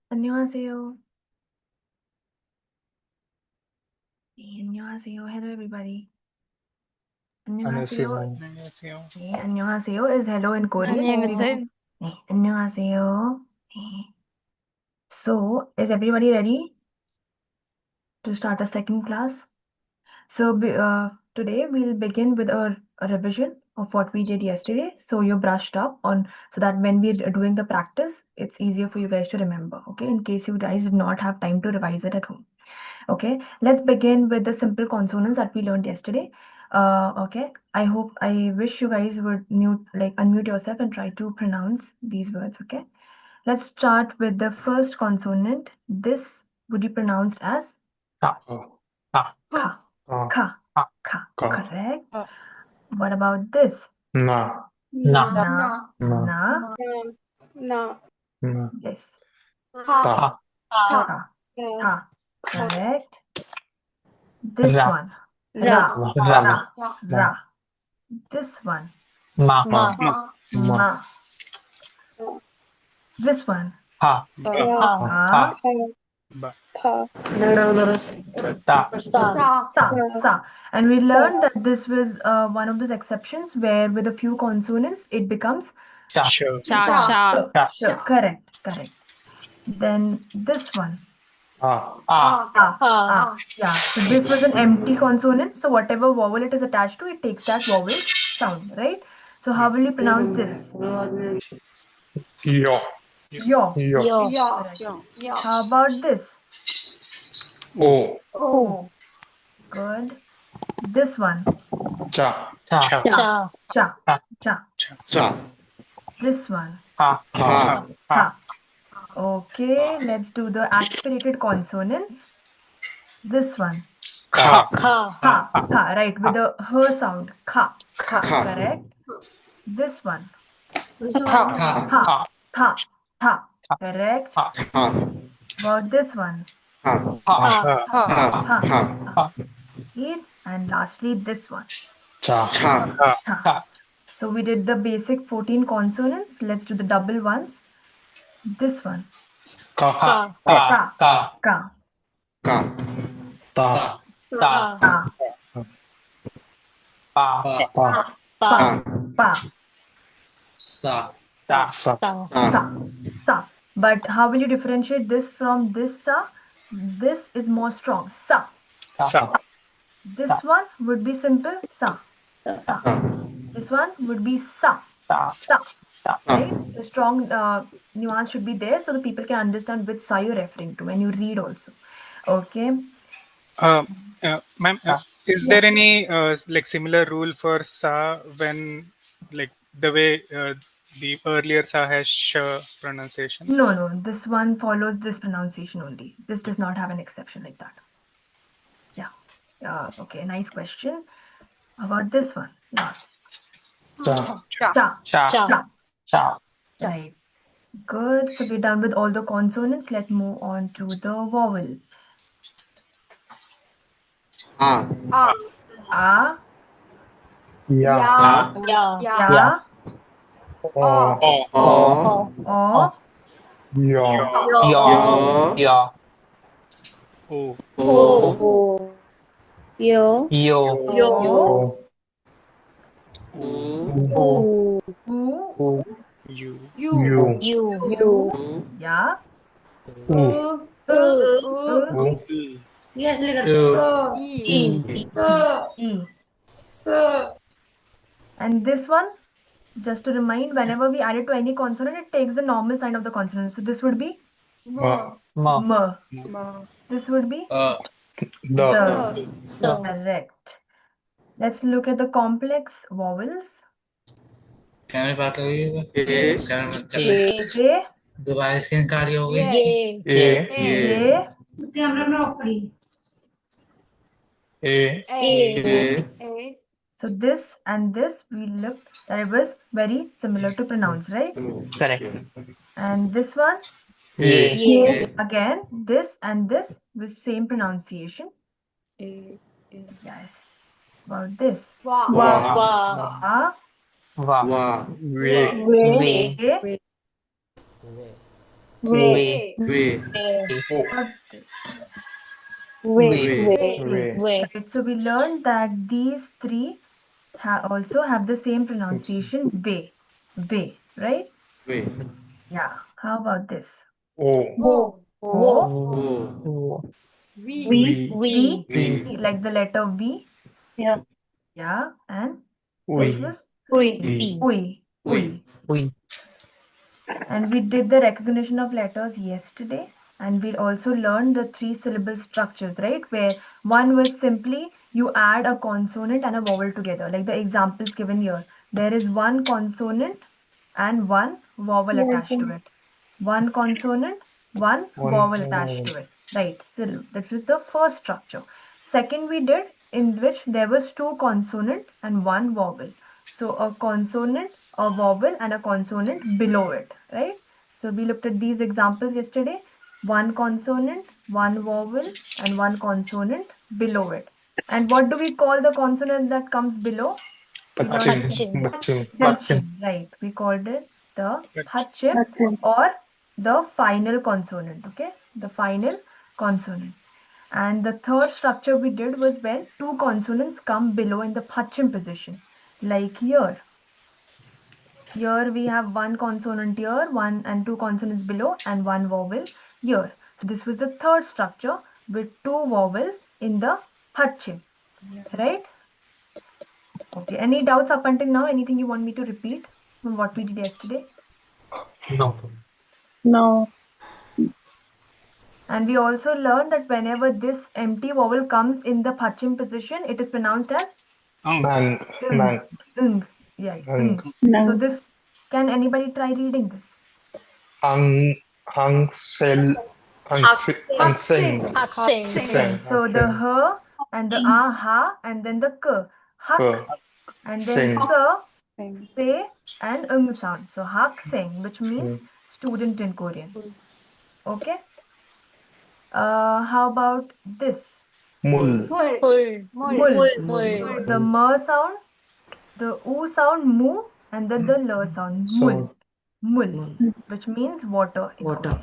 안녕하세요. 네, 안녕하세요. Hello, everybody. 안녕하세요. 안녕하세요. 네, 안녕하세요 is hello in Korean. 안녕하세요. 네, 안녕하세요. 네. So, is everybody ready to start a second class? So, today we'll begin with a revision of what we did yesterday. So you're brushed up on, so that when we're doing the practice, it's easier for you guys to remember. Okay, in case you guys did not have time to revise it at home. Okay, let's begin with the simple consonants that we learned yesterday. Okay, I wish you guys would unmute yourself and try to pronounce these words. Okay, let's start with the first consonant. This would be pronounced as Ka. ka. Ka. Ka. Ka. Ka. Ka. Correct. Ka. What about this? Na. Na. Na. Na. Na. Na. Na. Yes. Ta. Ta. Ta. Correct. This Ra. one. Ra. Ra. Ra. Ra. Ra. This one. Ma. Ma. Ma. This one. Ha. Ha. Ba. Pa. Ta. Sa. And we learned that this was one of those exceptions where with a few consonants it becomes Sha. Sha. sh. Correct. Then this one. Ah. Yeah. So this was an empty consonant. So whatever vowel it is attached to, it takes that vowel sound, right? So how will you pronounce this? Yo. Yo. Yo. Correct. How about this? O. Oh. Good. This one. Cha. Cha. Cha. Cha. Cha. This one. Ha. Ha. Okay, let's do the aspirated consonants. This one. Ka. Ka. Ka. Right, with the h sound. Ka. Correct. This one. Ta. Ta. Ta. Correct. About this one. Ha. And lastly, this one. Cha. Cha. So we did the basic 14 consonants. Let's do the double ones. This one. Ka. Ka. Ka. Ka. Ta. Ta. Pa. Pa. Pa. Sa. Sa. But how will you differentiate this from this sa? This is more strong. Sa. This one would be simple. Sa. This one would be sa. Right? The strong nuance should be there so the people can understand which sa you're referring to when you read also. Okay. Ma'am, is there any similar rule for sa when the way the earlier sa has sh pronunciation? No. This one follows this pronunciation only. This does not have an exception like that. Yeah. Okay. Nice question. How about this one? Last. Cha. Right. Good. So we're done with all the consonants. Let's move on to the vowels. A. Ya. Ya. O. O. Yo. O. Yo. O. U. U. Ya. U. Yes, E. And this one, just to remind, whenever we add it to any consonant, it takes the normal sign of the consonant. So this would be M. This would be the. Correct. Let's look at the complex vowels. A. दोबारा screen काली हो गई A. So this and this, we looked that it was very similar to pronounce, right? Correct. And this one, A. again, this and this with same pronunciation. Yes. About this. A. We. Way. Way. Not this. Way. Right. So we learned that these three also have the same pronunciation, way. Way, right? Way. Yeah. How about this? O. O, O. V, V. like the letter V. Yeah. Yeah. And this was Ui. Ui. Ui. And we did the recognition of letters yesterday. And we also learned the three syllable structures, right? Where one was simply you add a consonant and a vowel together, like the examples given here. There is one consonant and one vowel attached to it. One consonant, one vowel attached to it. Right. So that was the first structure. Second we did, in which there was two consonant and one vowel. So a consonant, a vowel, and a consonant below it, right? So we looked at these examples yesterday. One consonant, one vowel, and one consonant below it. And what do we call the consonant that comes below? We learned Pachim, right? We called it the Pachim or the final consonant, okay? The final consonant. And the third structure we did was when two consonants come below in the Pachim position, like here. Here we have one consonant here, one and two consonants below, and one vowel here. So this was the third structure with two vowels in the Pachim, right? Okay, any doubts up until now? Anything you want me to repeat from what we did yesterday? No. And we also learned that whenever this empty vowel comes in the Pachim position, it is pronounced as Ang. ung. Ung. Yeah, ung. No. So this, can anybody try reading this? Haksing. So the h and the ha and then the k. Hak and then sa, se and ung sound. So hak sing, which means student in Korean. Okay. How about this? Mul. Mul. So the m sound, the u sound mu, and then the l sound mul. Mul, which means water in Korean.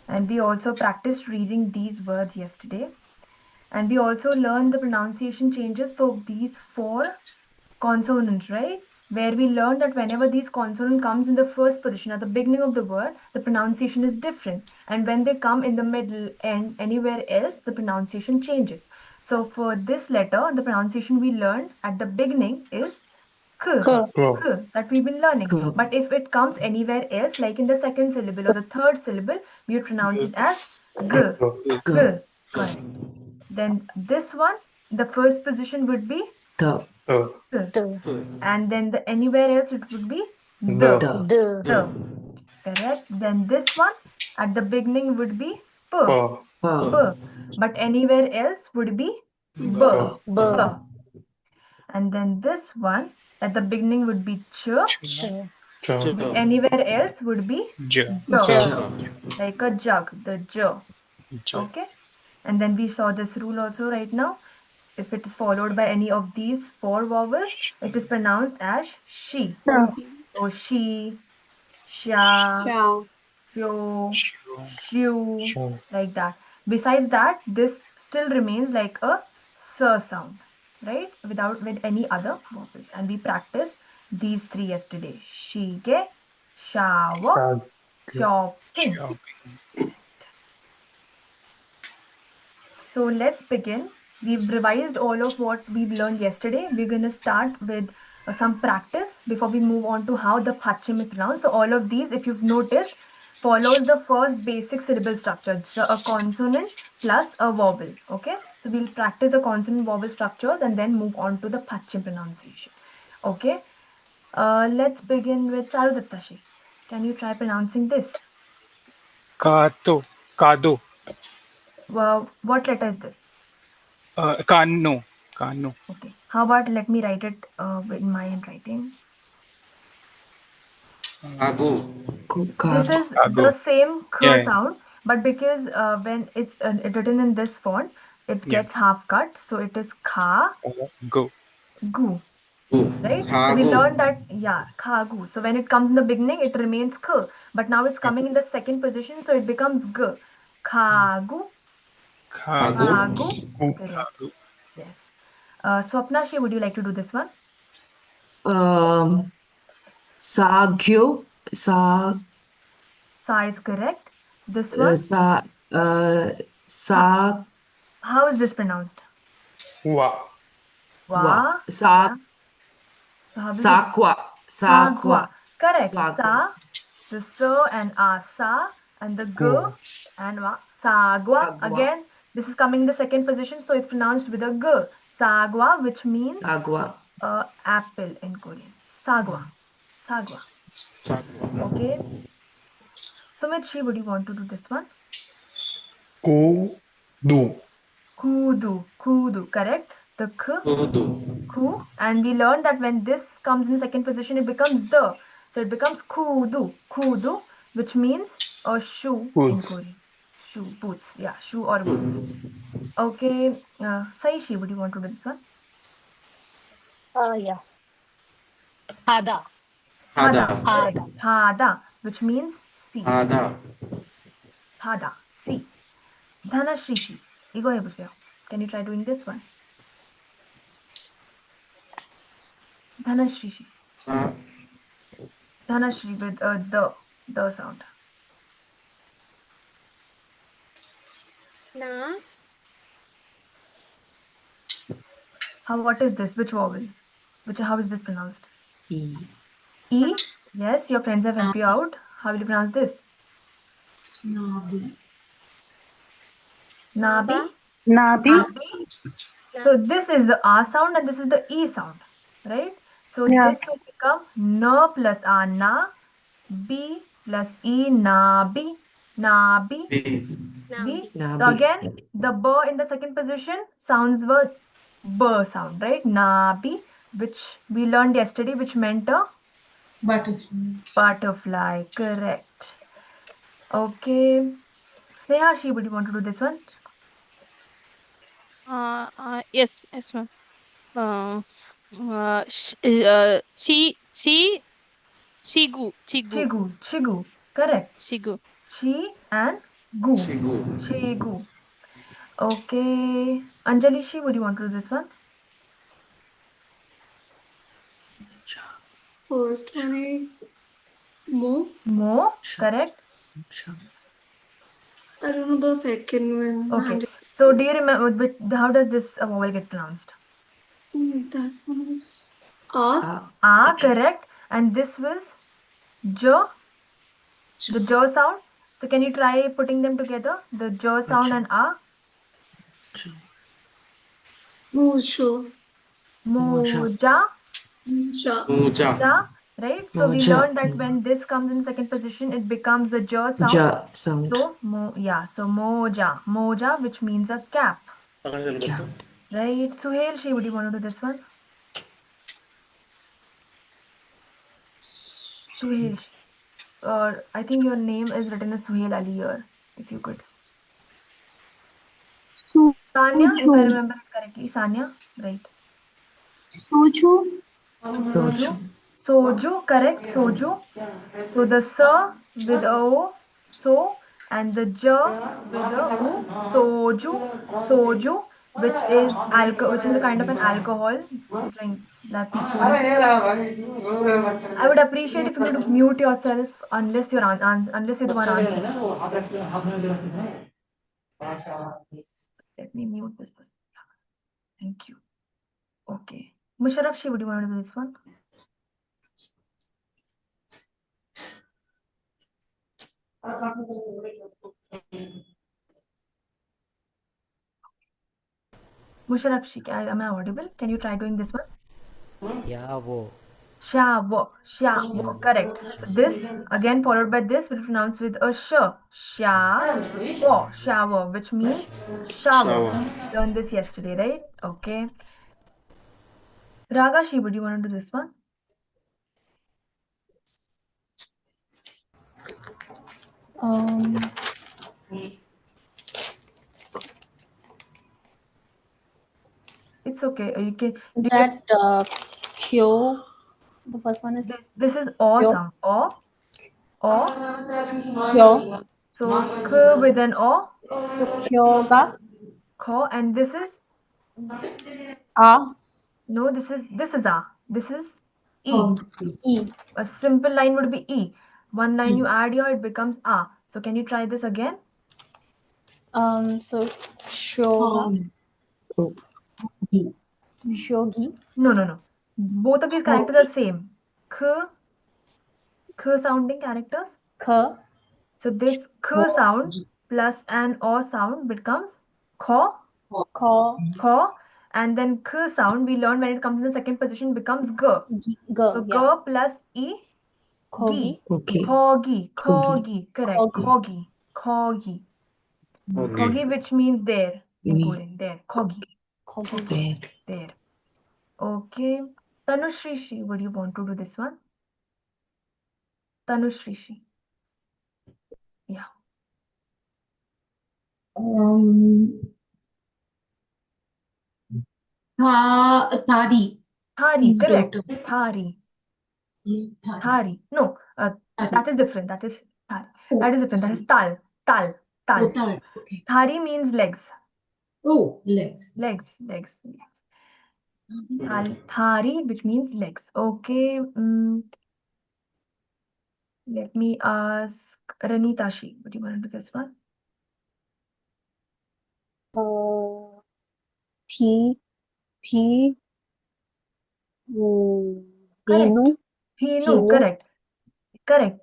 And we also practiced reading these words yesterday. And we also learned the pronunciation changes for these four consonants, right? Where we learned that whenever these consonant comes in the first position at the beginning of the word, the pronunciation is different. And when they come in the middle and anywhere else, the pronunciation changes. So for this letter, the pronunciation we learned at the beginning is k, that we've been learning. But if it comes anywhere else, like in the second syllable or the third syllable, we would pronounce it as g. G. Correct. Then this one, the first position would be t. And then the anywhere else it would be the. Correct. Then this one at the beginning would be p. But anywhere else would be b. And then this one at the beginning would be ch. But anywhere else would be J. like a jug, the j. Okay. And then we saw this rule also right now. If it is followed by any of these four vowels, it is pronounced as she. So she, sha, sho, shu, like that. Besides that, this still remains like a s sound, right? With any other vowels. And we practiced these three yesterday. Shige, shower, shopping. So let's begin. We've revised all of what we've learned yesterday. We're going to start with some practice before we move on to how the Pachim is pronounced. So all of these, if you've noticed, follows the first basic syllable structure. So a consonant plus a vowel. Okay. So we'll practice the consonant vowel structures and then move on to the Pachim pronunciation. Okay. Let's begin with Charudattashi. Can you try pronouncing this? Kato. Kado. What letter is this? Kano. Kano. Okay. How about let me write it in my handwriting. This is the same k sound, but because when it's written in this font, it gets half cut. So it is kha, Go. gu. right? So we learned that, yeah, khagu. So when it comes in the beginning, it remains k, but now it's coming in the second position, so it becomes g. Khagu, Khagu. khagu. Correct. Khagu. Yes. Swapnashi, would you like to do this one? Sagyo, sa, Sa is correct. This one, sa, sa, how is this pronounced? Wa. Wa. sa, Yeah. So how is it? sakwa, Sagwa. Correct. Sagwa. Sa, the sa and sa, and the g and wa. Sagwa. Sagwa. Again, this is coming in the second position, so it's pronounced with a g. Sagwa, which means Sagwa. apple in Korean. Sagwa. Sagwa. Okay. Sumit, would you want to do this one? Kudu. Kudu. Kudu. Correct. The k, ku, and we learned that when this comes in second position, it becomes the. So it becomes kudu. Kudu, which means a shoe in Boots. Korean. Shoe, boots. Yeah, shoe or boots. Okay. Saishi, would you want to do this one? Yeah. Hada. Hada. Hada, which means sea. Hada. Hada, sea. Dhanashrishi. Go ahead, Bhusya. Can you try doing this one? Dhanashrishi. Dhanashri with the sound. Na. What is this? Which vowel? How is this pronounced? E. E? Yes, your friends have helped you out. How will you pronounce this? Nabi. Nabi? Nabi. So this is the A sound and this is the E sound, right? So this will become na plus A, na, B plus E, nabi, nabi, B. So Nabi. again, the b in the second position sounds the b sound, right? Nabi, which we learned yesterday, which meant a butterfly. Correct. Okay. Sneha, would you want to do this one? Yes, ma'am. Chigu. Chigu. Correct. Chigu. Chi and gu. Chigu. Okay. Anjali, would you want to do this one? First one is Mo. Mo. Correct. I don't know the second one. Okay. So do you remember how does this vowel get pronounced? That was A. Correct. And this was J, the J sound. So can you try putting them together? The J sound and A. Mojo. Moja. Moja. Ja. Right? So we learned that when this comes in second position, it becomes the J sound. Ja sound. So so moja. Moja, which means a cap. Cap. Right? Suhail, would you want to do this one? Suhail. I think your name is written as Suhail Ali here. If you could. Sanya, if I remember it correctly. Sanya, right? Soju. Soju, correct. Soju. So the sa with a o, so, and the ja with a u, soju, which is a kind of an alcohol drink that people. I would appreciate if you could mute yourself unless you're the one answering. Let me mute this person. Thank you. Okay. Musharraf, would you want to do this one? Musharraf, am I audible? Can you try doing this one? Shavo. Correct. So this again followed by this will pronounce with a sh. Shower, which means shower. Learned this yesterday, right? Okay. Raga, would you want to do this one? It's okay. You can. Is that Kyo. The first one is This is O Kyo. sound. O. Kyo. So K with an O. So Kyoga. Kho. And this is A. no. This is A. This is E. E. A simple line would be E. One line you add here, it becomes A. So can you try this again? So Shoga. Shogi. No. Both of these characters are same. K sounding characters. K. So this K sound plus an O sound becomes Kho. Ko. And then K sound we learn when it comes in the second position becomes G. G. So Yeah. G plus E. Kogi. Kogi. Kogi. Correct. Kogi. Kogi. Okay. Kogi, which means there in Korean. There. Kogi. Kogi. There. Okay. Tanushrishi, would you want to do this one? Tanushrishi. Yeah. Thari. Thari. Correct. better. Thari. Thari. Thari. No, that is different. That is thari. Oh, That is different. That is tal. Tal. Tal. Thari. Okay. Thari means legs. Oh, legs. Legs. Thari, which means legs. Okay. Let me ask Ranitashi. Would you want to do this one? P. Correct. Pinu. Pinu. Correct.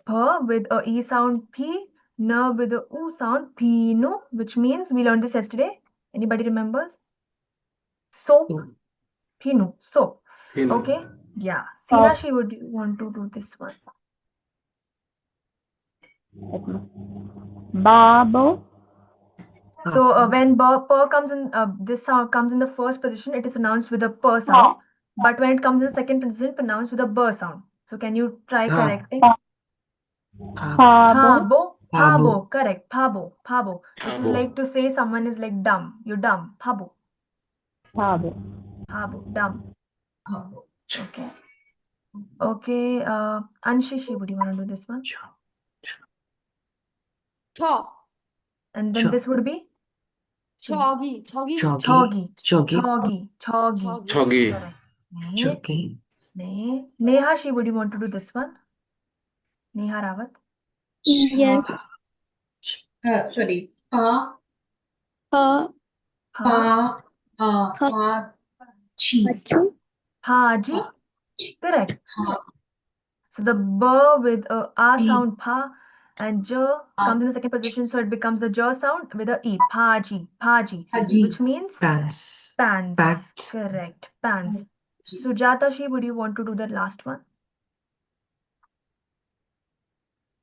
P with a E sound P. N with a U sound Pinu, which means we learned this yesterday. Anybody remembers? Soap. Pinu. Soap. Pin. Okay. Yeah. Sinashi, would you want to do this one? Babo. So when per comes in, this sound comes in the first position, it is pronounced with a per sound. But when it comes in the second position, pronounced with a b sound. So can you try correcting? Pabo. Phabo. Correct. Phabo. Which is like to say someone is like dumb. You're dumb. Phabo. Dumb. Okay. Okay. Anshishi, would you want to do this one? Cho. And then this would be Chogi. Chogi. Chogi. Correct. Neha, would you want to do this one? Neha Rawat. Yes. Sorry. Phaji. Correct. So the b with a a sound pa and j comes in the second position, so it becomes the j sound with a e. Phaji, which means Pants. pants. Correct. Pants. Sujata, would you want to do the last one?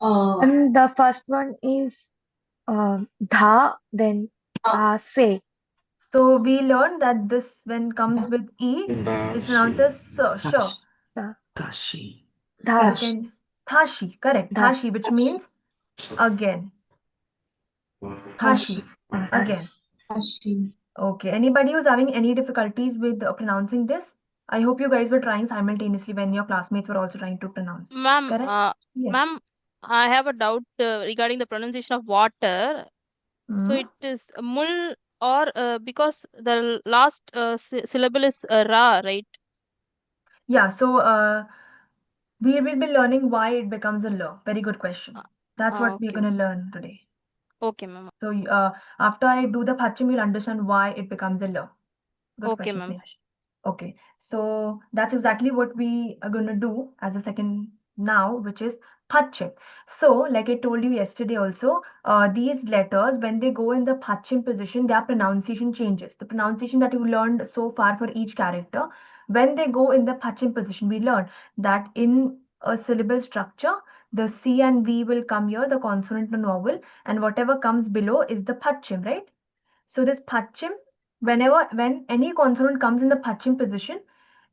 And the first one is dha, then se. So we learned that this, when comes with e, is pronounced as sh. Tashi. Thashi, correct. Thashi, which means again. Thashi, again. Okay. Anybody who's having any difficulties with pronouncing this? I hope you guys were trying simultaneously when your classmates were also trying to pronounce. Ma'am, Correct? Yes. ma'am, I have a doubt regarding the pronunciation of water. So it is mul or because the last syllable is ra, right? Yeah. So we will be learning why it becomes a l. Very good question. That's what we're Okay. going to learn today. Okay, ma'am. So after I do the Pachim, you'll understand why it becomes a l. Good Okay, question, ma'am. Snehash. Okay, so that's exactly what we are going to do as a second now, which is Pachim. So, like I told you yesterday also, these letters, when they go in the Pachim position, their pronunciation changes. The pronunciation that you learned so far for each character, when they go in the Pachim position, we learned that in a syllable structure, the C and V will come here, the consonant and vowel, and whatever comes below is the Pachim, right? So this Pachim, when any consonant comes in the Pachim position,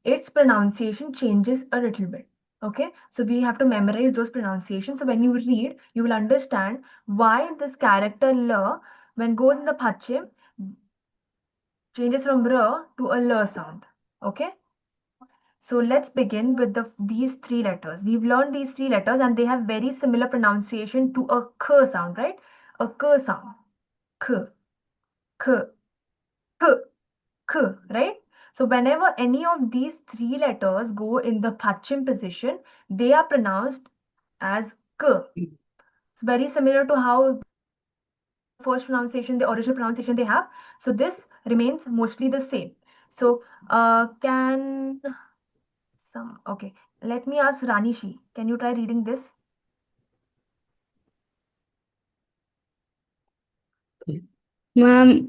its pronunciation changes a little bit. Okay, so we have to memorize those pronunciations. So when you read, you will understand why this character L, when goes in the Pachim, changes from R to a L sound. Okay. So let's begin with these three letters. We've learned these three letters and they have very similar pronunciation to a k sound, right? A k sound. K, k, k, k, right? So whenever any of these three letters go in the Pachim position, they are pronounced as k. It's very similar to how first pronunciation, the original pronunciation they have. So this remains mostly the same. So can some, okay, let me ask Ranishi, can you try reading this? Ma'am,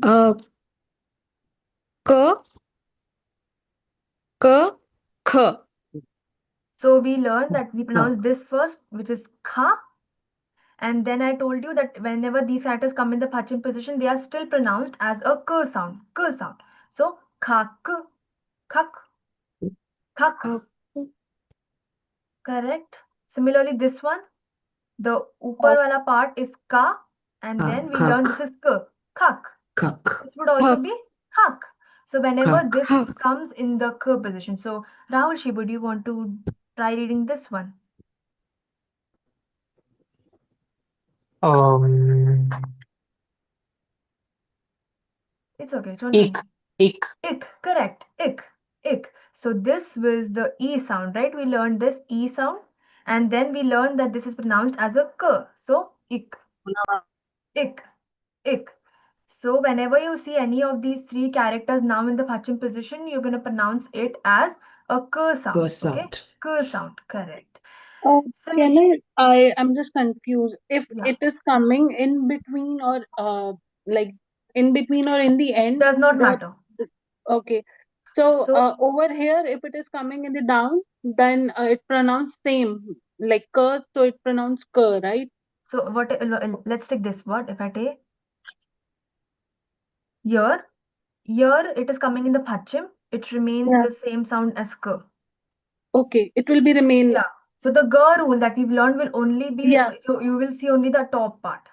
k, k, kh. So we learned that we pronounce this first, which is kha. And then I told you that whenever these characters come in the Pachim position, they are still pronounced as a k sound, k sound. So khak, khak, khak. Correct. Similarly, this one, the upar wala part is ka, and then we learn this is k, khak. This would also be khak. So whenever this comes in the k position. So Rahul Shibu, do you want to try reading this one? It's okay, don't Ik. worry. Ik. Ik, correct. Ik, ik. So this was the E sound, right? We learned this E sound, and then we learned that this is pronounced as a k. So ik, ik, ik. So whenever you see any of these three characters now in the Pachim position, you're going to pronounce it as a k sound. Okay? K sound, correct. I'm just confused. If it is coming in between or like in between or in the end, Does not matter. okay. So, So over here, if it is coming in the down, then it pronounced same like k, so it pronounced k, right? So what? Let's take this word. If I take here, here it is coming in the Pachim. It remains the same sound as k. Okay, it will be remain. Yeah. So the g rule that we've learned will only be, you will see only the top part.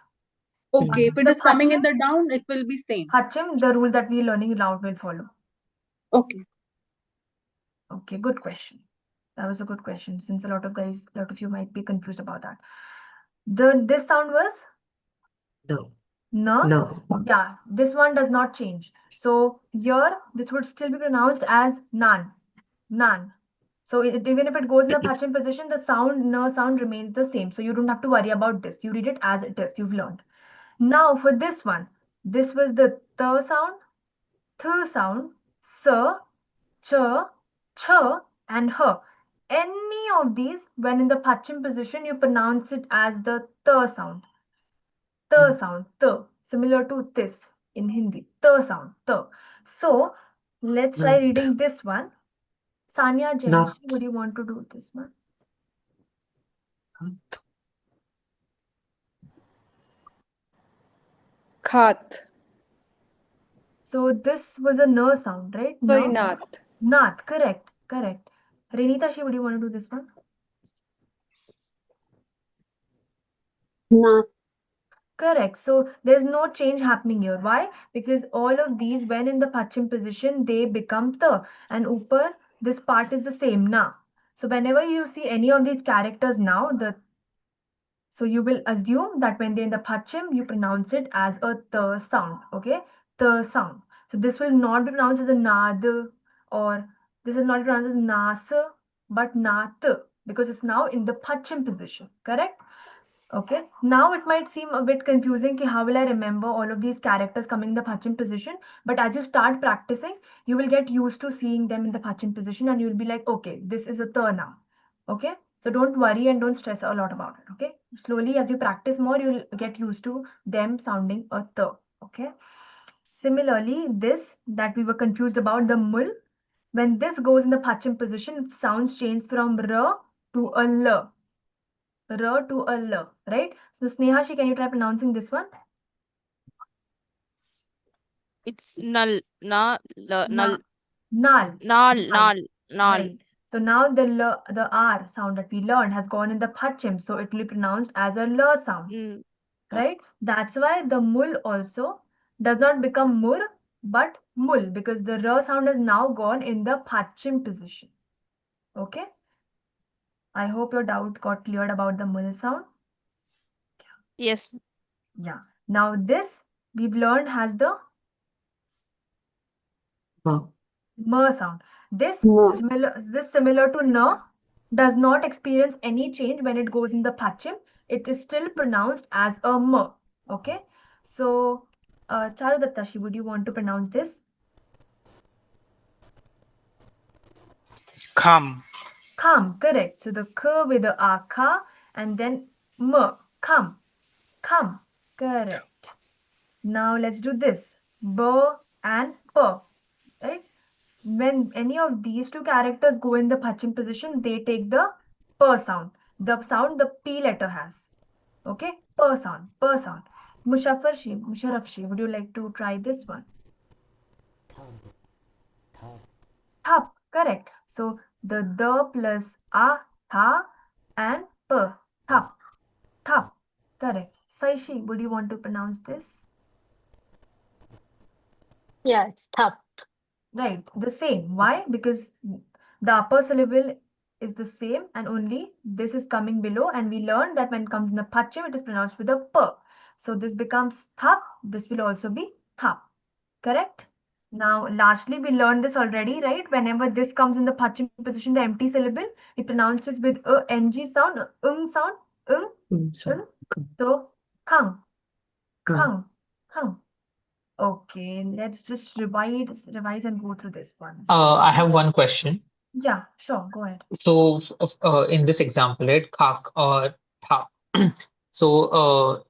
Okay, if it The is coming in Pachim, the down, it will be same. Pachim, the rule that we're learning now will follow. Okay. Okay, good question. That was a good question, since a lot of you might be confused about that. This sound was no. Yeah, this one does not change. So here, this would still be pronounced as nan, nan. So even if it goes in the Pachim position, the sound remains the same. So you don't have to worry about this. You read it as it is. You've learned. Now for this one, this was the th sound, th sound, s, ch, ch, and h. Any of these, when in the Pachim position, you pronounce it as the th sound. Th sound, th, similar to this in Hindi. Th sound, th. So let's try reading this one. Sanya Jainshi, would you want to do this one? Khat. So this was a n sound, right? Sorry, No? Nath. Nath, correct. Renita, would you want to do this one? Nath. Correct. So there's no change happening here. Why? Because all of these, when in the Pachim position, they become th. And upar, this part is the same na. So whenever you see any of these characters now, so you will assume that when they're in the Pachim, you pronounce it as a th sound. Okay? Th sound. So this will not be pronounced as a nad, or this is not pronounced as nas, but nat, because it's now in the Pachim position. Correct? Okay, now it might seem a bit confusing ki how will I remember all of these characters coming in the Pachim position, but as you start practicing, you will get used to seeing them in the Pachim position and you'll be like, okay, this is a th now. Okay, so don't worry and don't stress a lot about it. Okay, slowly as you practice more, you'll get used to them sounding a th. Okay, similarly, this that we were confused about, the mul, when this goes in the Pachim position, it sounds change from r to a l. R to a L, right? So Snehashi, can you try pronouncing this one? It's null, na, null, Nal. null. Right. So now the R sound that we learned has gone in the Pachim, so it will be pronounced as a L sound, right? That's why the mul also does not become mur, but mul, because the R sound has now gone in the Pachim position. Okay. I hope your doubt got cleared about the mul sound. Yes. Yeah. Now this we've learned has the m sound. This similar to n does not experience any change when it goes in the pachim. It is still pronounced as a m. Okay. So, Charudattashi, would you want to pronounce this? Kham. Kham, correct. So the k with the a kha and then m. Kham. Kham. Correct. Now let's do this. B and p. Right? When any of these two characters go in the Pachim position, they take the p sound. The sound the p letter has. Okay? P sound. P sound. Musharrafshi, would you like to try this one? Thap. Correct. So the plus a, tha and p. Thap. Thap. Correct. Saishi, would you want to pronounce this? Yeah, it's thap. Right, the same. Why? Because the upper syllable is the same and only this is coming below, and we learned that when it comes in the Pachim, it is pronounced with a P. So this becomes thap. This will also be thap. Correct? Now, lastly, we learned this already, right? Whenever this comes in the Pachim position, the empty syllable, we pronounce this with a ng sound, sound, So, khang, khang, khang. Okay, let's just revise and go through this once. I have one question. Yeah, sure, go ahead. So, in this example, right, khak or thak. So,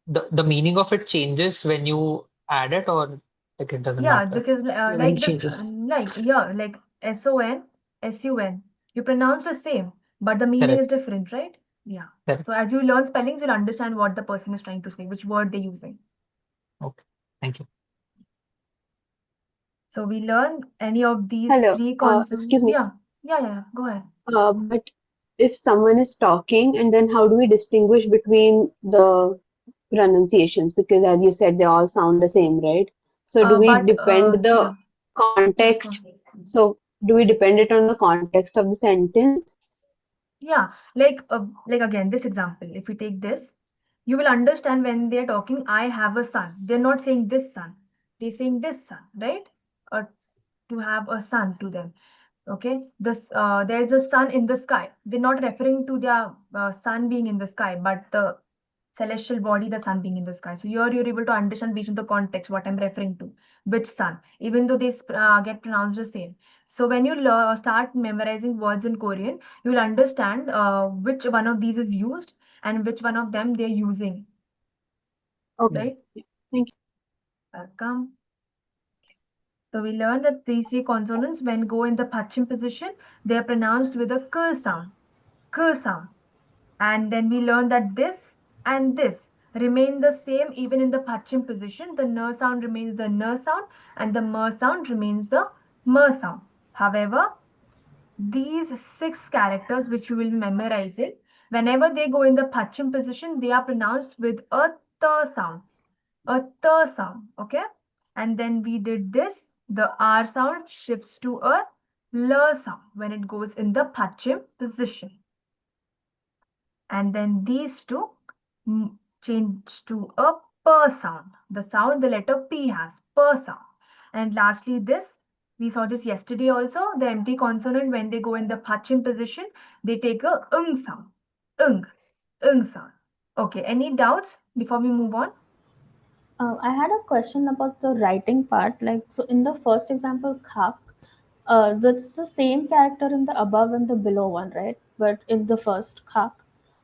the meaning of it changes when you add it, or like it doesn't Yeah, matter. because like this, like son, sun, you pronounce the same, but the meaning Correct. is different, right? Yeah. Correct. So as you learn spellings, you'll understand what the person is trying to say, which word they're using. Okay. Thank you. So we learn any of these Hello, three consonants. excuse me. Yeah, go ahead. But if someone is talking, and then how do we distinguish between the pronunciations? Because as you said, they all sound the same, right? So do we depend the context? So do we depend it on the context of the sentence? Yeah, like again, this example, if we take this, you will understand when they're talking, I have a son. They're not saying this son. They're saying this son, right? Or to have a son to them. Okay, this there's a sun in the sky. They're not referring to their sun being in the sky, but the celestial body, the sun being in the sky. So here you're able to understand based on the context what I'm referring to, which sun, even though they get pronounced the same. So when you start memorizing words in Korean, you will understand which one of these is used and which one of them they're using. Okay. Right? Thank you. Welcome. So we learned that these three consonants, when go in the Pachim position, they are pronounced with a k sound. K sound. And then we learned that this and this remain the same even in the Pachim position. The n sound remains the n sound and the m sound remains the m sound. However, these 6 characters which you will memorize it, whenever they go in the Pachim position, they are pronounced with a t sound. A t sound, okay? And then we did this, the r sound shifts to a l sound when it goes in the Pachim position. And then these two change to a p sound. The sound the letter P has, p sound. And lastly, this, we saw this yesterday also, the empty consonant, when they go in the Pachim position, they take a sound. Ung sound. Okay, any doubts before we move on? I had a question about the writing part. Like, so in the first example, khak, that's the same character in the above and the below one, right? But in the first khak,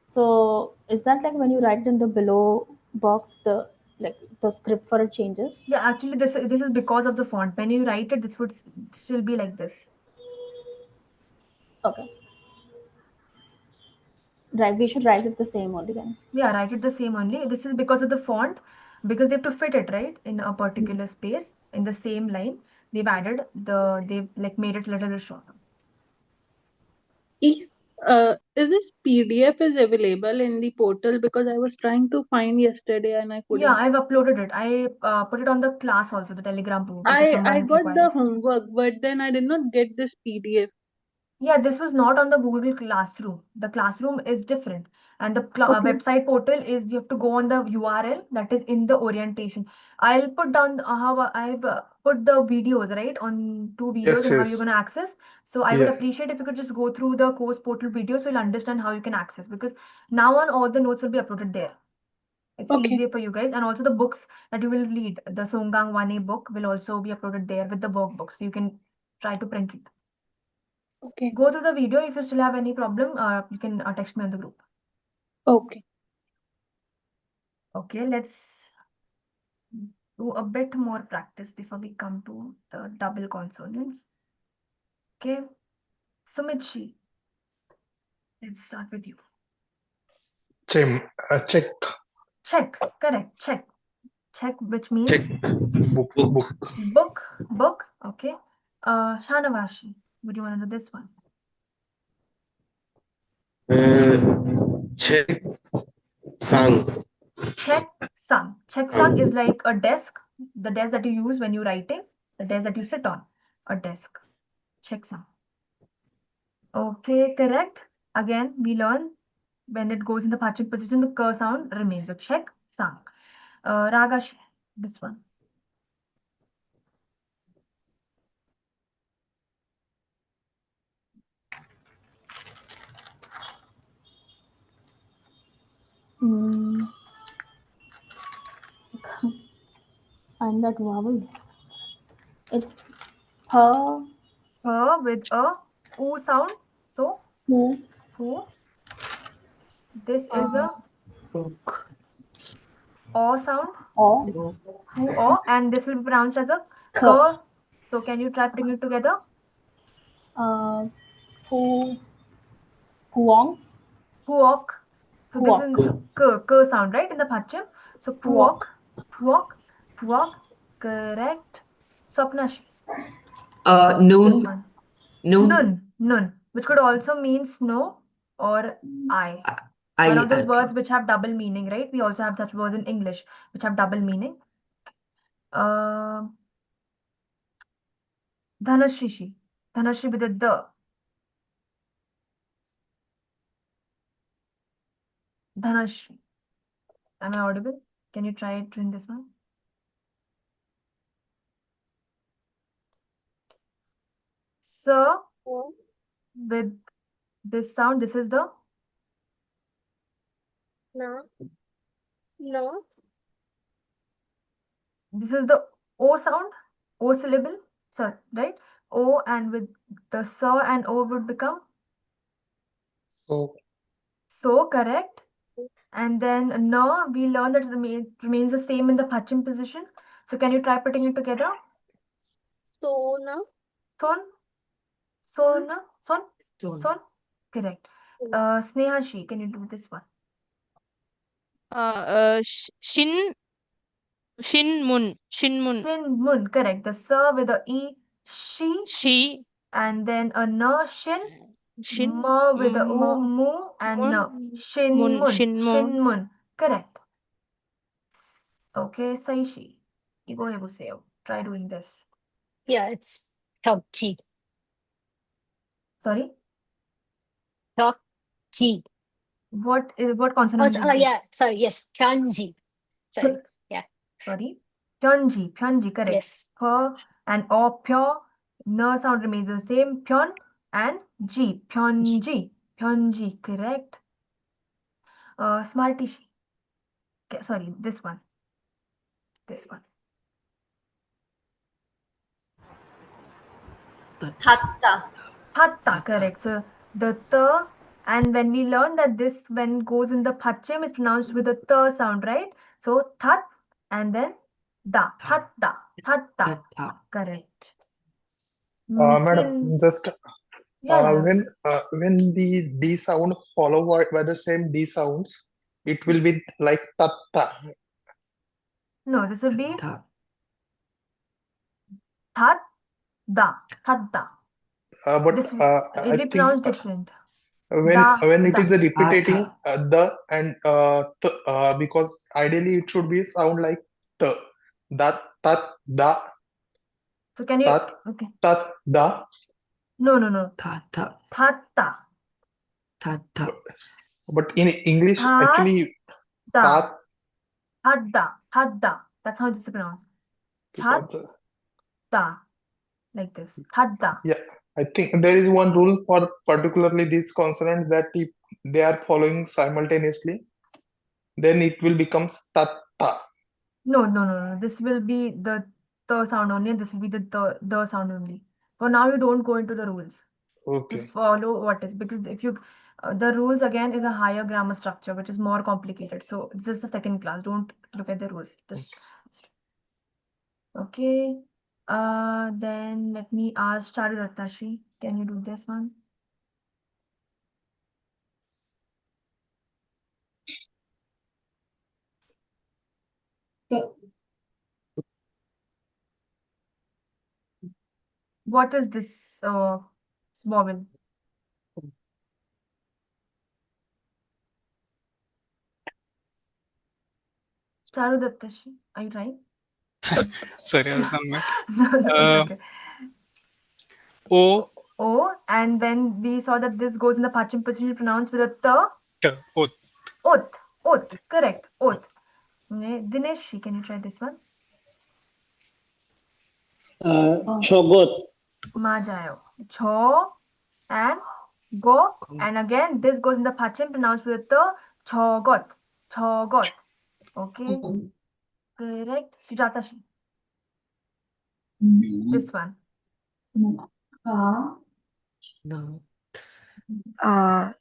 so is that like when you write in the below box, the script for it changes? Yeah, actually, this is because of the font. When you write it, this would still be like this. Okay. Right, we should write it the same only then. Yeah, write it the same only. This is because of the font, because they have to fit it, right, in a particular space, in the same line. They've like made it a little bit shorter. If is this PDF is available in the portal, because I was trying to find yesterday and I couldn't. Yeah, I've uploaded it. I put it on the class also, the Telegram group. I got the homework, but then I did not get this PDF. Yeah, this was not on the Google Classroom. The classroom is different. And the Okay. website portal is you have to go on the URL that is in the orientation. I'll put down how I've put the videos, right, on two videos Yes, and how you're going to yes, access. So I would yes. appreciate if you could just go through the course portal video so you'll understand how you can access, because now on all the notes will be uploaded there. It's Okay. easier for you guys. And also the books that you will read, the Songgang 1A book will also be uploaded there with the workbooks. So you can try to print it. Okay. Go through the video. If you still have any problem, you can text me on the group. Okay. Okay, let's do a bit more practice before we come to the double consonants. Okay, Sumitshi, let's start with you. Check. Check, correct, check. Check, which means? Check. Book. Book, okay. Shanavashi, would you want to do this one? Check. Sang. Checksang is like a desk, the desk that you use when you're writing, the desk that you sit on, a desk. Checksang. Okay, correct. Again, we learn when it goes in the Pachik position, the k sound remains. So check, sang. Ragash, this one. Find that vowel. It's per. Per with a oo sound. So, Who. This is a o sound. Or. Who or, and this will be pronounced as a k. So can you try putting it together? Puong. Puok. So this is k sound, right, in the Pachim. So puok. Correct. Swapnash. Noon. Nun, which could also mean snow or I. One of those words which have double meaning, right? We also have such words in English which have double meaning. Dhanashrishi. Dhanashri with a the. Dhanashri. Am I audible? Can you try doing this one? So, with this sound, this is the No. This is the O sound, O syllable, sorry, right? O, and with the S and O would become? So, correct. And then Na, we learn that it remains the same in the Pachim position. So can you try putting it together? Sona. Son. Correct. Snehashi, can you do this one? Shin Mun. Correct. The S with the E, she. And then a Na, shin. Ma with the O, mu, and Na. Shin mun. Correct. Okay, Saishi. You go ahead, Buseo. Try doing this. Yeah, it's Tokji. Sorry? Tokji. What consonant is this? Yeah, sorry, yes, Pyeonji. Sorry, yeah. Sorry? Pyeonji, correct. Yes. P and O, pyo. Na sound remains the same. Pyeon and Ji. Pyeonji, correct. Smartishi. Okay, sorry, this one. Thatta, correct. So the th, and when we learn that this when goes in the Pachim is pronounced with the th sound, right? So that and then da. Thatta. Correct. Madam, just Yeah. when the D sound followed by the same D sounds, it will be like tatta. No, this will be Thadda. But This I it'll be think pronounced different. when it is a repeating the and because ideally it should be sound like t, that, tat, da, So can you tat, tat, da. No, no, no. Tha, tha, Thatta. tha, tha. But in English, actually, Thatta. tat Thadda. Thadda. That's how this is pronounced. is also. Thatta. Like this. Thadda. Yeah, I think there is one rule for particularly these consonants that if they are following simultaneously, then it will become tatta. No, no, no, no. This will be the sound only, and this will be the sound only. For now, you don't go into the rules. Okay. Just follow what is, because if you the rules again is a higher grammar structure, which is more complicated. So this is the second class. Don't look at the rules. Just okay. Then let me ask Charudattashi. Can you do this one? What is this vowel? Charudattashi, are you trying? Sorry, I was on mute. No, no, it's okay. O. O, and when we saw that this goes in the Pachim position, pronounced with a T. Oth. Oth. Oth. Correct. Oth. Dinesh, can you try this one? Chogot. Majayo. Cho and go. And again, this goes in the Pachim, pronounced with the chogot. Chogot. Okay. Correct. Sujatashi. This one. No.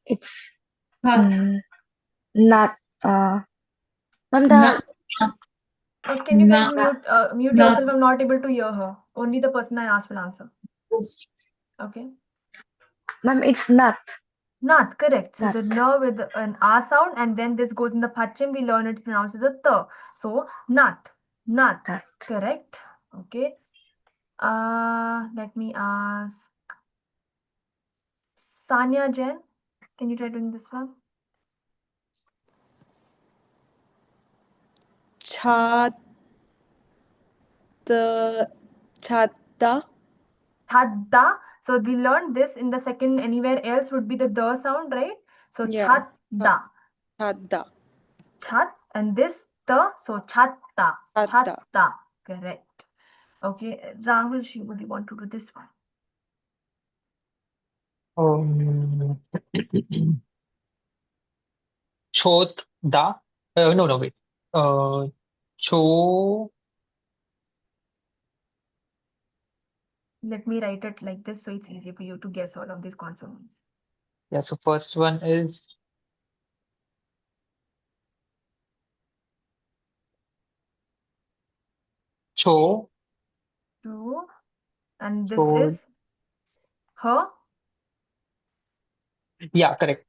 It's not from the Can you guys mute yourself? I'm not able to hear her. Only the person I asked will answer. Okay. ma'am, it's not. Not correct. So Not. the n with an R sound, and then this goes in the Pachim. We learn it's pronounced as a th. So not. Not. Correct. Okay. Let me ask Sanya Jain. Can you try doing this one? Chadda. Chadda. So we learned this in the second. Anywhere else would be the sound, right? So Yeah. chadda. Chadda. Chat, and this the, so chatta. Chatta. Correct. Okay. Rahul, would you want to do this one? Chot da. No, wait. Cho. Let me write it like this so it's easy for you to guess all of these consonants. Yeah, so first one is cho. Two. And this Cho. is her. Yeah, correct.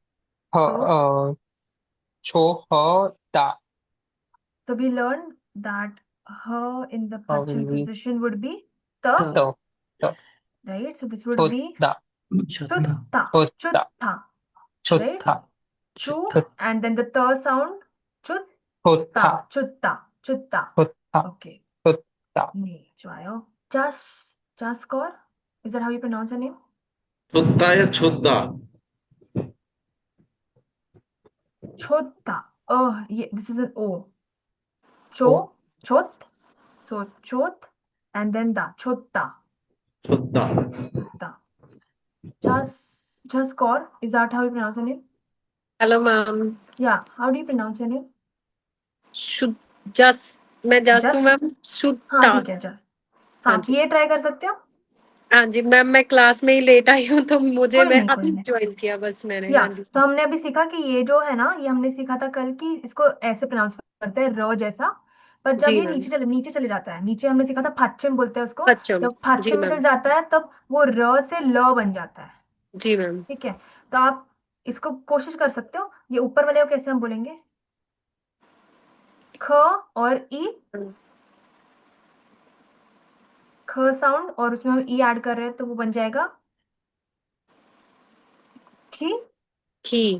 Cho, her, da. So we learned that her in the will Pachim be position would be the. the. Right? So this would be Chota. chutta. Chota. Chutta. Right? Chota. Chu, and then the th sound. Chutta. Chota. Chutta. Chutta. Chota. Okay. Chota. 좋아요. Jaskor? Is that how you pronounce her name? Chotta chodda. Chotta. Oh, yeah, this is an O. Cho, chot. So chot, and then da. Chotta. Chodda. Jaskor. Is that how you pronounce her name? Hello, ma'am. Yeah. How do you pronounce your name? मैं जस हूँ ma'am हाँ ठीक है जस हाँ ये try कर सकते हो हाँ जी मैम मैं क्लास में ही लेट आई हूँ तो मुझे कोई मैं नहीं, अभी ज्वाइन किया बस मैंने या हाँ जी तो हमने अभी सीखा कि ये जो है ना ये हमने सीखा था कल कि इसको ऐसे प्रोनाउंस करते हैं र जैसा पर जब जी ये मैम नीचे चले जाता है नीचे हमने सीखा था पश्चिम बोलते हैं उसको पश्चिम जब जी पश्चिम में मैम चल जाता है तब वो र से ल बन जाता है जी मैम ठीक है तो आप इसको कोशिश कर सकते हो ये ऊपर वाले को कैसे हम बोलेंगे ख और ई ख साउंड और उसमें हम ई ऐड कर रहे हैं तो वो बन जाएगा खी की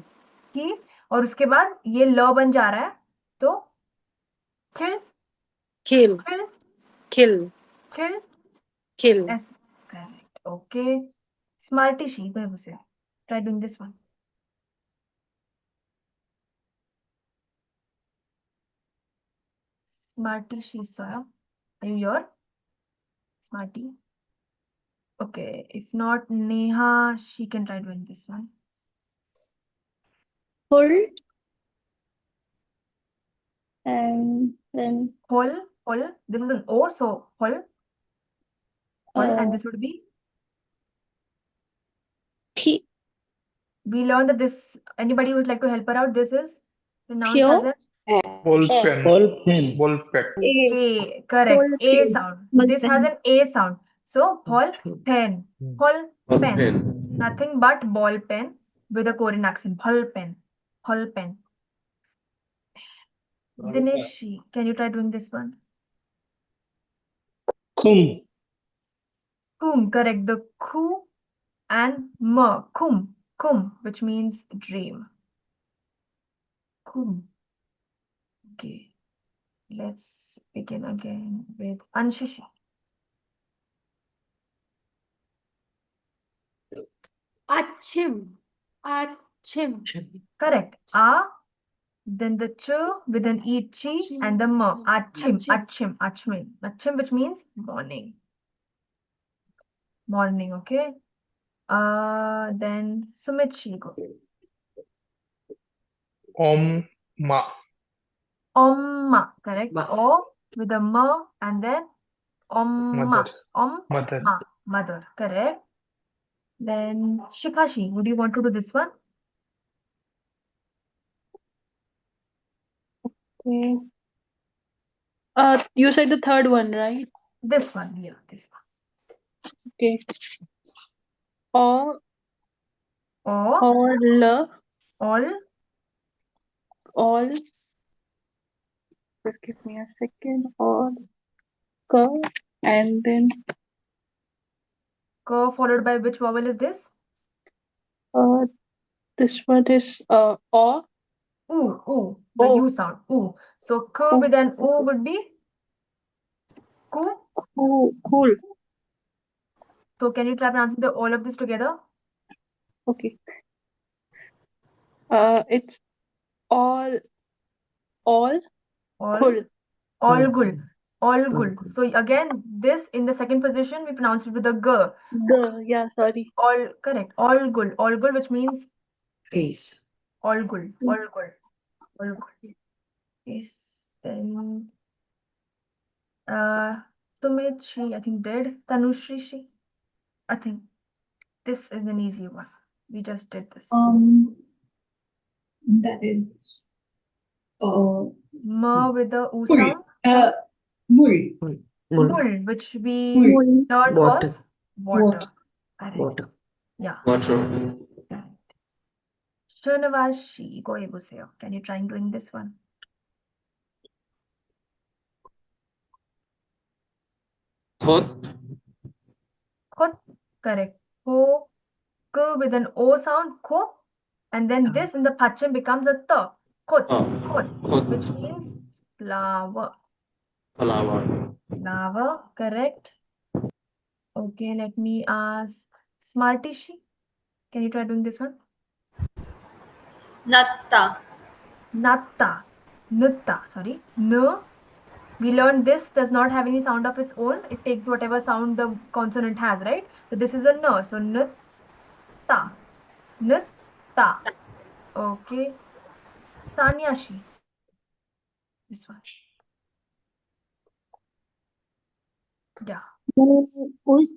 की और उसके बाद ये ल बन जा रहा है तो खिल खिल खिल खिल खिल खिल correct okay Smartishi, go ahead. Try doing this one. Smartishi, sir. Are you here? Smarty. Okay, if not Neha, she can try doing this one. Full. And then Hol. This is an O, so hol. And this would be P. We learned that this, anybody who would like to help her out, this is pronounced as Pure. a Ball pen. Ball pen. Ball pen. A. Correct. A sound. This has an A sound. So ball pen. Ball Ball pen. pen. Nothing but ball pen with a Korean accent. Ball pen. Ball pen. Dinesh, can you try doing this one? Kum. Kum. Correct. The ku and ma. Kum. Kum, which means dream. Kum. Okay. Let's begin again with Anshishi. Achim. Achim. Correct. A, then the ch with an e, chi, and the m. Achim, achim, achim. Achim, which means morning. Morning, okay? Then Sumit Shigo. Ma. Omma, correct? O with a m and then omma. Mother. Mother. Ma, mother, correct? Then Shikashi, would you want to do this one? Okay. You said the third one, right? This one, yeah, this one. Okay. Or all. Just give me a second. Or and then K followed by which vowel is this? this one is o. Ooh, the U sound. Ooh. So k with an O would be cool. So can you try pronouncing all of this together? Okay. It's all cool. All good. All good. So again, this in the second position, we pronounce it with a g. Yeah, sorry. All correct. All good. All good, which means Face. all good. All good. All good. Yes. Then Sumit, she I think did. Tanushri, she. I think this is an easy one. We just did this. That is M with the U Mul. sound. Mul. Mul, which we learned Water. was water. Correct. Water. Yeah. Water. Srinavashi, go Ebuseo. Can you try doing this one? Khot. Khot. Correct. Ko, k with an O sound, ko. And then this in the Pacham becomes a t. Khot. Khot. Which means flower. Flower. Correct. Okay, let me ask Smartishi. Can you try doing this one? Natta. Natta. Nutta. Sorry. No. We learned this does not have any sound of its own. It takes whatever sound the consonant has, right? So this is a no. So nutta. Nutta. Okay. Sanyashi. This one. Yeah. Mo'ut.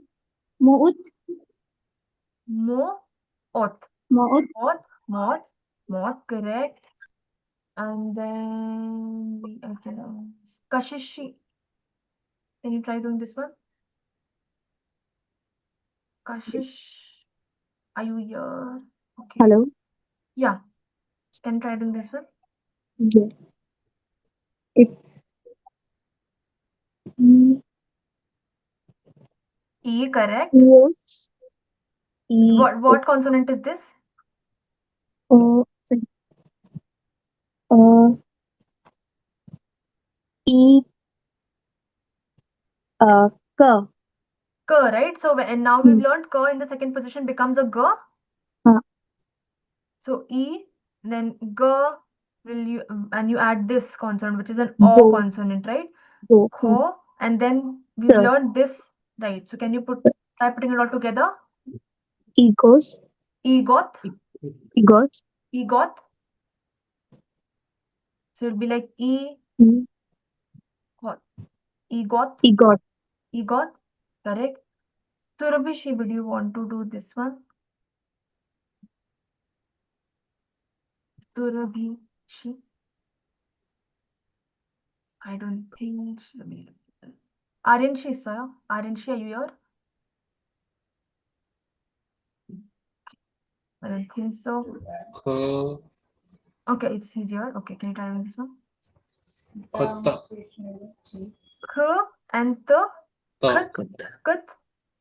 Mo'ot. Mo'ut. Moth. Correct. And then Kashishi. Can you try doing this one? Kashish. Are you here? Okay. Hello. Yeah. Can you try doing this one? Yes. It's E, correct. yes. What consonant is this? Sorry. E. K. K, right? So and now we've learned K in the second position becomes a G. So E, then G will you and you add this consonant, which is an O consonant, right? Kho, and then we've learned this, right? So can you try putting it all together? Egos. Egot, Egos. egot. So it'll be like what? Egot. Egot. Egot. Correct. So Rabishi, would you want to do this one? Surabhishi. I don't think she's available. Aryanshi, sir. Aryanshi, are you here? I don't think so. Okay, he's here. Okay, can you try with this one? K and the kat, kat,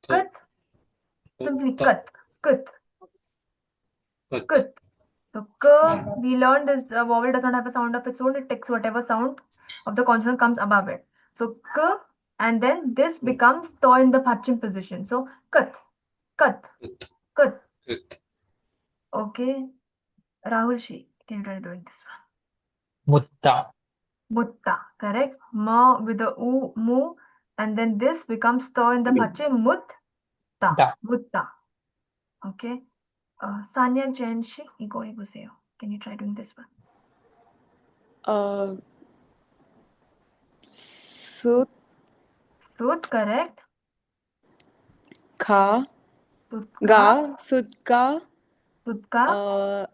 kat. Simply kat, kat, kat. So k, we learned is vowel does not have a sound of its own. It takes whatever sound of the consonant comes above it. So k, and then this becomes to in the Pachim position. So kat, kat, kat. Okay. Rahul Shi, can you try doing this one? Mutta. Mutta, correct. Ma with the u, mu, and then this becomes to in the Pachim. Mutta, mutta. Okay. Sanya Jenshi, Igo Iguseo. Can you try doing this one? Sut. Sut, correct. Kha. Sutka. Ga. Sutka. Sutka.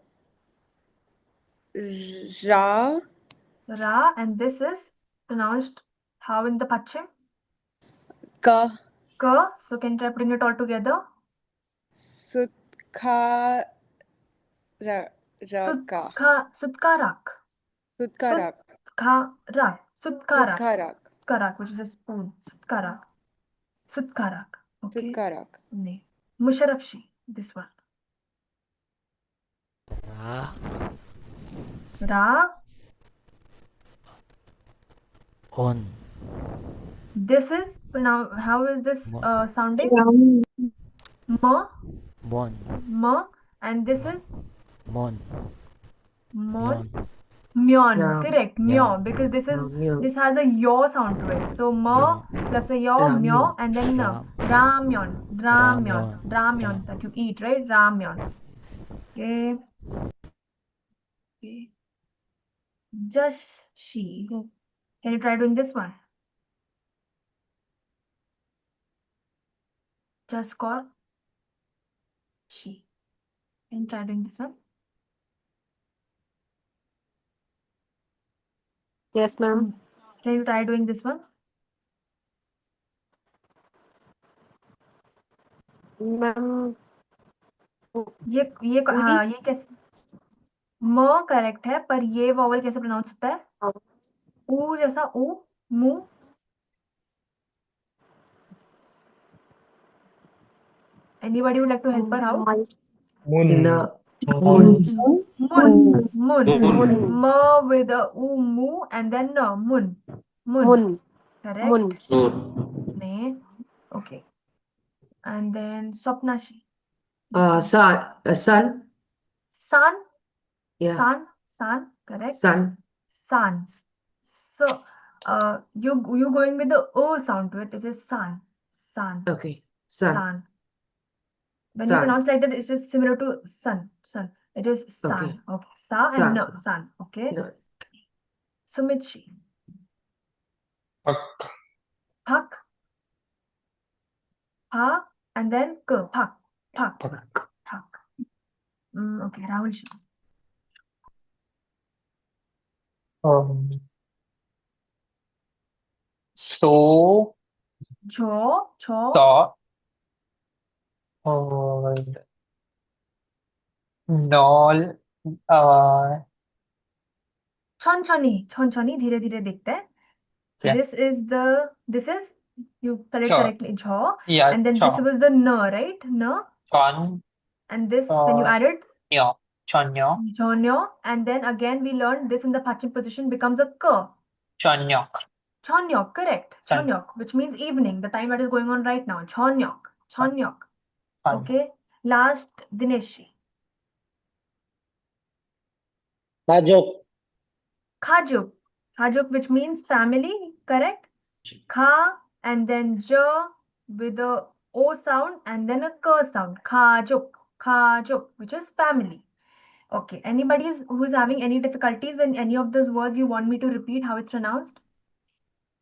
Ra. Ra, and this is pronounced how in the Pachim? Ka. Ka. So can you try putting it all together? Sutka. Raka. Sutkarak. Sutkarak. Sutkarak. Sutkarak. Sutkarak. Sutkarak, which is a spoon. Sutkarak. Sutkarak. Okay. Sutkarak. Nee. Musharrafshi, this one. Ra. Ra. On. This is now. How is this sounding? Ma. Mon. Ma. And this is Mon. Mon. Myon. Ram. Correct. Myo. Because this is this has a yaw sound to it. So ma plus a yaw, myo, and then ramyon. Ramyon. Ramyon that you eat, right? Ramyon. Okay. Okay. Just she. Can you try doing this one? Just call she. Can you try doing this one? Yes, ma'am. Can you try doing this one? Ma'am. ये हाँ ये कैसे म correct है पर ये vowel कैसे pronounce होता है ऊ जैसा ऊ मु anybody would like to help her out Mun. Mun. Mun. M with a u mu and then mun. Correct. Ne. Okay. And then Swapnashi. Sun. San. Yeah. San. Correct. Sun. San. So you going with the o sound to it. It is san. San. Okay. Sun. When you pronounce like that, it's just similar to sun. Sun. It is san. Okay. Okay. Sa and no. San. Okay. No. Sumitshi. Pak. Pak. Pa and then k. Pak. Pak. Pak. Okay. Rahul. So. Cho. So. और knoll छनछनी धीरे धीरे देखते हैं this is you spell it correctly jaw and then this was the n right n chon and this when you added nyo chonyo chonyo and then again we learned this in the Pachim position becomes a k chonyok Chonyok, correct. Chonyok, which means evening, the time that is going on right now. Chonyok. Chonyok. Okay. Last, Dineshi. Kajok. Khajuk. Khajuk, which means family, correct? Kha and then J with a O sound and then a K sound. Khajuk. Khajuk, which is family. Okay. Anybody who's having any difficulties when any of those words you want me to repeat how it's pronounced?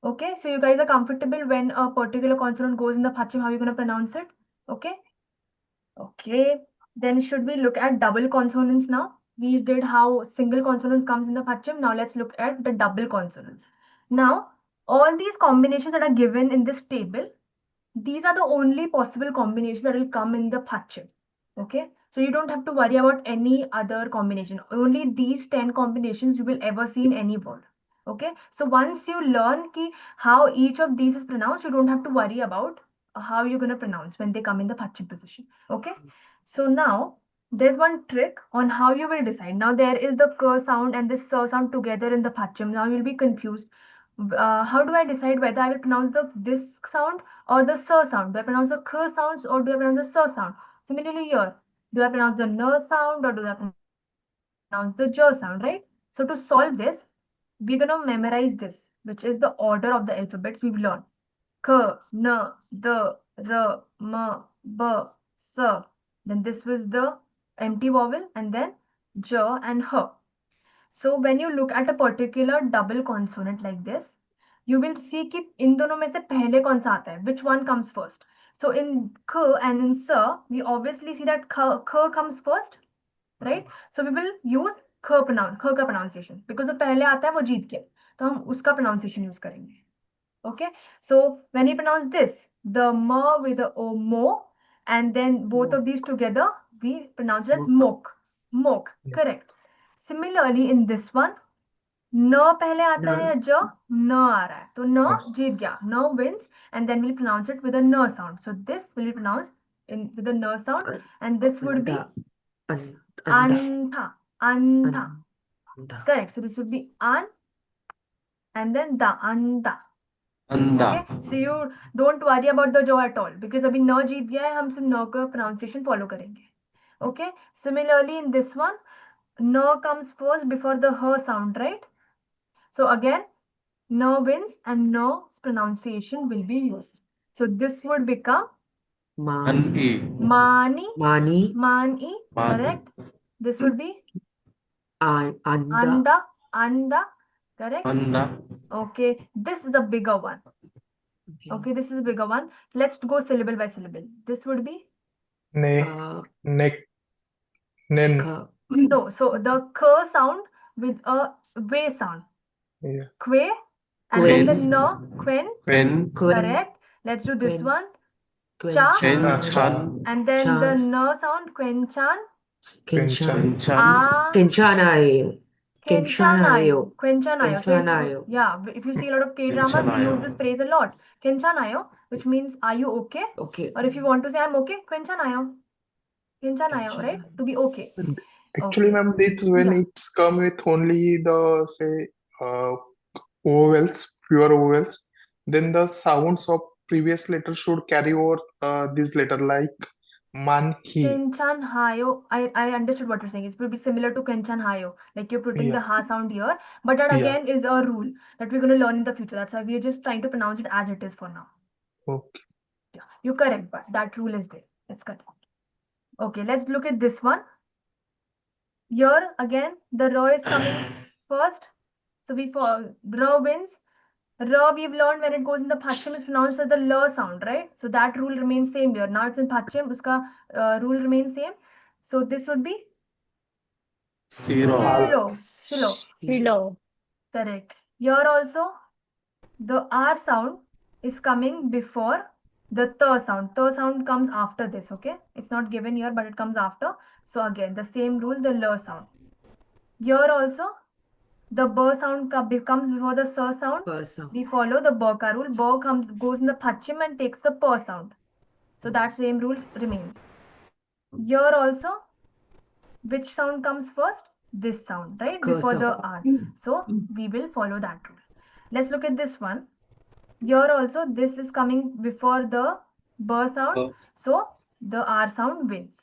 Okay, so you guys are comfortable when a particular consonant goes in the Pachim, how you're going to pronounce it? Okay. Okay. Then should we look at double consonants now? We did how single consonants comes in the Pachim. Now let's look at the double consonants. Now, all these combinations that are given in this table, these are the only possible combinations that will come in the Pachim. Okay. So you don't have to worry about any other combination. Only these 10 combinations you will ever see in any word. Okay. So once you learn how each of these is pronounced, you don't have to worry about how you're going to pronounce when they come in the Pachim position. Okay. So now there's one trick on how you will decide. Now there is the K sound and this S sound together in the Pachim. Now you'll be confused. How do I decide whether I will pronounce this sound or the S sound? Do I pronounce the K sounds or do I pronounce the S sound? Similarly here, do I pronounce the N sound or do I pronounce the J sound, right? So to solve this, we're going to memorize this, which is the order of the alphabets we've learned. K, N, D, R, M, B, S. Then this was the empty vowel and then J and H. So when you look at a particular double consonant like this, you will see कि इन दोनों में से पहले कौन सा आता है, which one comes first. So in K and in S, we obviously see that K comes first, right? So we will use K का pronunciation because जो पहले आता है वो जीत गया, तो हम उसका pronunciation use करेंगे. Okay, so when you pronounce this, the M with the O, mo, and then both of these together, we pronounce it as mok. Mok, correct. Similarly, in this one, न पहले आता है या ज, न आ रहा है, तो न जीत गया, न wins, and then we'll pronounce it with a n sound. So this will be pronounced with a n sound, and this would be anta, anta. Correct. So this would be an, and then da, anda. Okay, so you don't worry about the jaw at all because अभी न जीत गया है, हम सिर्फ न का pronunciation follow करेंगे. Okay, similarly in this one, न comes first before the h sound, right? So again, n wins and n's pronunciation will be used. So this would become Mani. mani, Mani. mani, correct? This would be anda, anda, correct? Anda. Okay, this is a bigger one. Okay, this is a bigger one. Let's go syllable by syllable. This would be Ne, neck, nen. no. So the k sound with a way sound. Yeah. Kwe and then the no, quen. Quen. Correct. Let's do this one. Quen Cha Chan. and then the no sound. Quen chan. Kenchan. Ah. Kenchanayo. Kenchanayo. Kenchanayo. So Kenchanayo. yeah, if you see a lot of K dramas, we use this phrase a lot. Kenchanayo, which means are you okay? Okay. Or if you want to say I'm okay, Kenchanayo. Kenchanayo, right? To be okay. Actually, Okay. ma'am, it's when Yeah. it's come with only the say vowels, pure vowels, then the sounds of previous letter should carry over this letter like man, he. Kenchan hayo. I understood what you're saying. It will be similar to Kenchan hayo. Like you're putting the Yeah. ha sound here. But that Yeah. again is a rule that we're going to learn in the future. That's why we're just trying to pronounce it as it is for now. Okay. Yeah. You're correct, but that rule is there. That's correct. Okay, let's look at this one. Here again, the ra is coming first. So we ra wins. Ra we've learned when it goes in the Pachim is pronounced as the l sound, right? So that rule remains same here. Now it's in Pachim, uska rule remains same. So this would be Zero. Silo. Below. Correct. Here also, the R sound is coming before the th sound. Th sound comes after this, okay? It's not given here, but it comes after. So again, the same rule, the l sound. Here also, the b sound comes before the s sound. We follow the b ka rule. B goes in the Pachim and takes the p sound. So that same rule remains. Here also, which sound comes first? This sound, right? Before the R. So we will follow that rule. Let's look at this one. Here also this is coming before the b sound, so the r sound wins.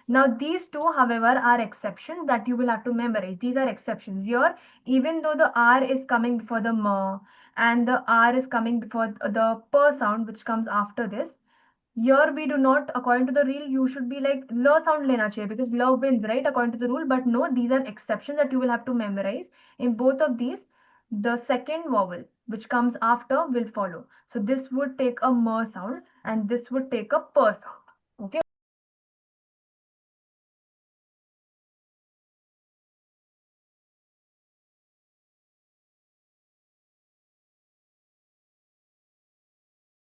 Now these two, however, are exceptions that you will have to memorize. These are exceptions. Here, even though the R is coming before the M and the R is coming before the P sound, which comes after this, here we do not, according to the rule, you should be like L sound lena chahiye because L wins, right? According to the rule. But no, these are exceptions that you will have to memorize. In both of these, the second vowel which comes after will follow. So this would take a M sound and this would take a P sound.